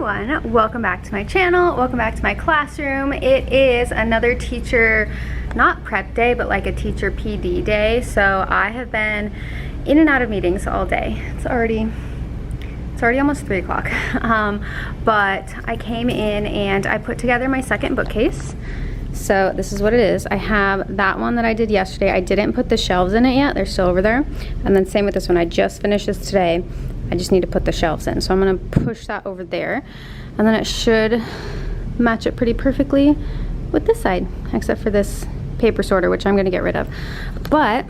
everyone, welcome back to my channel, welcome back to my classroom. It is another teacher, not prep day, but like a teacher PD day. So I have been in and out of meetings all day. It's already almost 3 o'clock. But I came in and I put together my second bookcase. So this is what it is. I have that one that I did yesterday. I didn't put the shelves in it yet. They're still over there. And then same with this one. I just finished this today. I just need to put the shelves in. So I'm gonna push that over there. And then it should match it pretty perfectly with this side, except for this paper sorter, which I'm gonna get rid of. But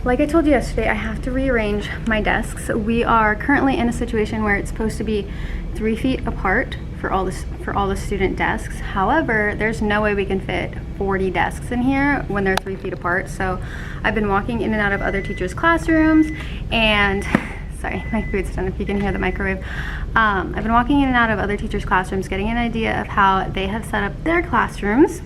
like I told you yesterday, I have to rearrange my desks. We are currently in a situation where it's supposed to be 3 feet apart for all the student desks. However, there's no way we can fit 40 desks in here when they're 3 feet apart. So I've been walking in and out of other teachers' classrooms and sorry, my food's done if you can hear the microwave. I've been walking in and out of other teachers' classrooms, getting an idea of how they have set up their classrooms,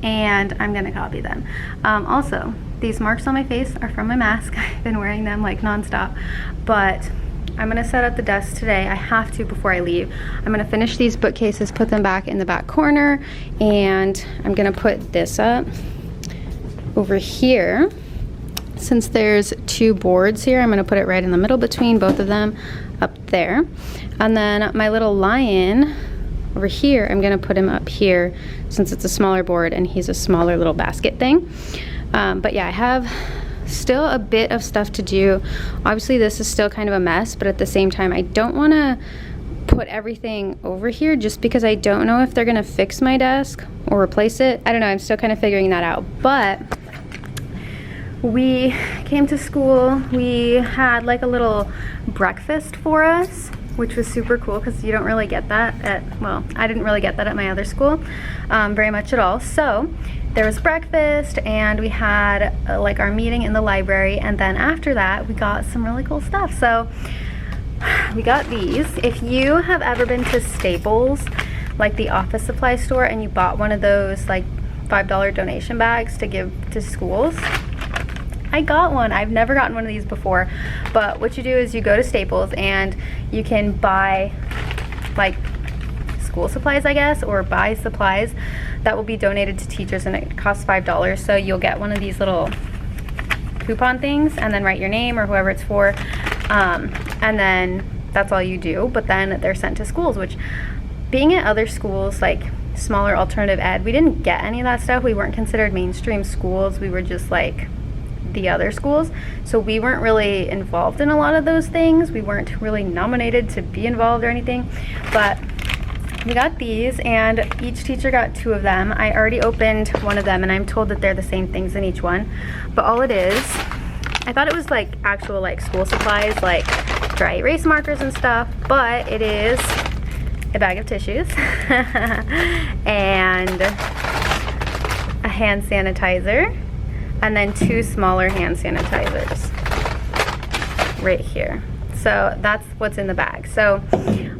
and I'm gonna copy them. Also, these marks on my face are from my mask. I've been wearing them like nonstop, but I'm gonna set up the desk today. I have to before I leave. I'm gonna finish these bookcases, put them back in the back corner, and I'm gonna put this up over here. Since there's 2 boards here, I'm gonna put it right in the middle between both of them up there. And then my little lion over here, I'm gonna put him up here since it's a smaller board and he's a smaller little basket thing. But yeah, I have still a bit of stuff to do. Obviously this is still kind of a mess, but at the same time I don't want to put everything over here just because I don't know if they're gonna fix my desk or replace it. I don't know, I'm still kind of figuring that out. But we came to school, we had like a little breakfast for us, which was super cool because you don't really get that at, well, I didn't really get that at my other school very much at all. So there was breakfast and we had like our meeting in the library, and then after that we got some really cool stuff. So we got these. If you have ever been to Staples, like the office supply store, and you bought one of those like $5 donation bags to give to schools, I got one. I've never gotten one of these before, but what you do is you go to Staples and you can buy like school supplies, I guess, or buy supplies that will be donated to teachers, and it costs $5. So you'll get one of these little coupon things and then write your name or whoever it's for, and then that's all you do. But then they're sent to schools, which, being at other schools like smaller alternative ed, we didn't get any of that stuff. We weren't considered mainstream schools. We were just like the other schools, so we weren't really involved in a lot of those things. We weren't really nominated to be involved or anything, but we got these and each teacher got 2 of them. I already opened one of them and I'm told that they're the same things in each one, but all it is, I thought it was like actual like school supplies, like dry erase markers and stuff, but it is a bag of tissues and a hand sanitizer, and then 2 smaller hand sanitizers right here. So that's what's in the bag. So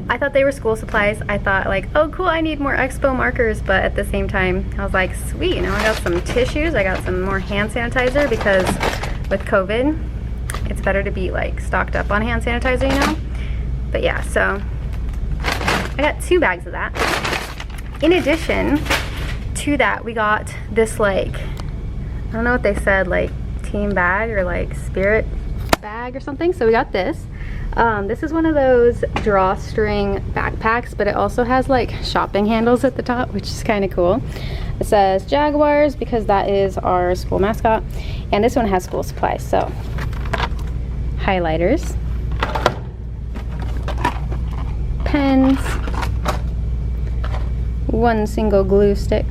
I thought they were school supplies. I thought like, oh cool, I need more expo markers, but at the same time I was like, sweet, you know, I got some tissues, I got some more hand sanitizer, because with COVID it's better to be like stocked up on hand sanitizer, you know. But yeah, so I got 2 bags of that. In addition to that, we got this like, I don't know what they said, like team bag or like spirit bag or something. So we got this. This is one of those drawstring backpacks, but it also has like shopping handles at the top, which is kind of cool. It says Jaguars because that is our school mascot, and this one has school supplies. So highlighters, pens, 1 single glue stick.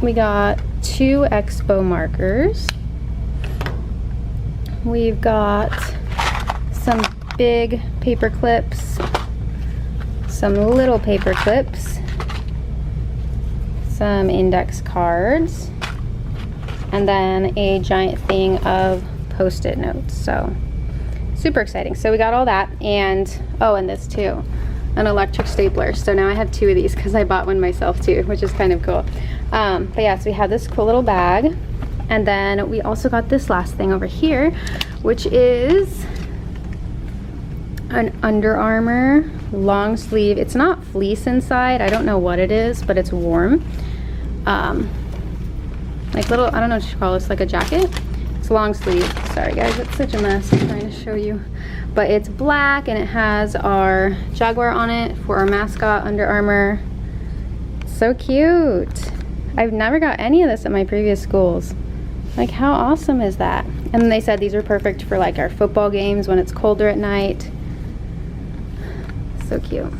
We got 2 expo markers. We've got some big paper clips, some little paper clips, some index cards, and then a giant thing of post-it notes. So super exciting. So we got all that, and oh, and this too, an electric stapler. So now I have 2 of these because I bought one myself too, which is kind of cool. But yeah, so we have this cool little bag, and then we also got this last thing over here, which is an Under Armour long sleeve. It's not fleece inside. I don't know what it is, but it's warm. Like little, I don't know what you call this, like a jacket. It's long sleeve. Sorry guys, it's such a mess. I'm trying to show you. But it's black and it has our Jaguar on it for our mascot, Under Armour. So cute. I've never got any of this at my previous schools. Like, how awesome is that? And then they said these are perfect for like our football games when it's colder at night. So cute.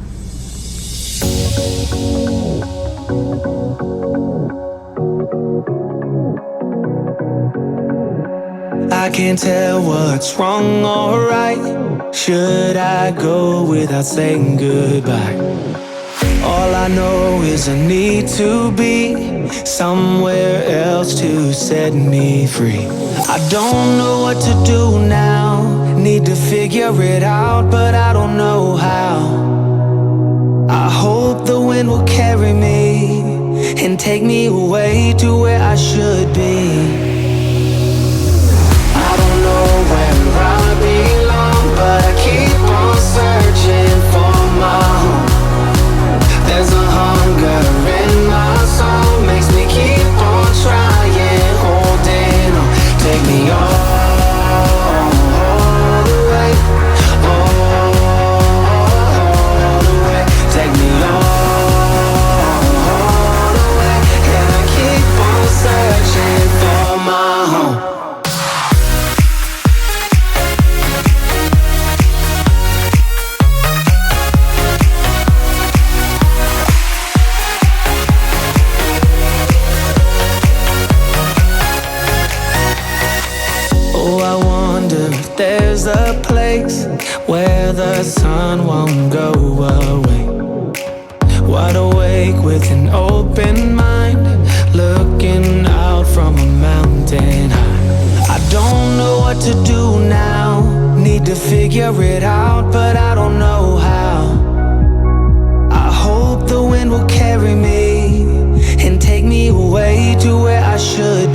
I can't tell what's wrong or right. Should I go without saying goodbye? All I know is I need to be somewhere else to set me free. I don't know what to do now. Need to figure it out, but I don't know how. I hope the wind will carry me and take me away to where I should be. I don't know where I belong, but I keep on searching for my home. There's a hunger in my soul, makes me keep on trying, holding on. Take me all the way, all the way. Take me all the way, and I keep on searching for my home. There's a place where the sun won't go away. Wide awake with an open mind, looking out from a mountain high. I don't know what to do now. Need to figure it out, but I don't know how. I hope the wind will carry me and take me away to where I should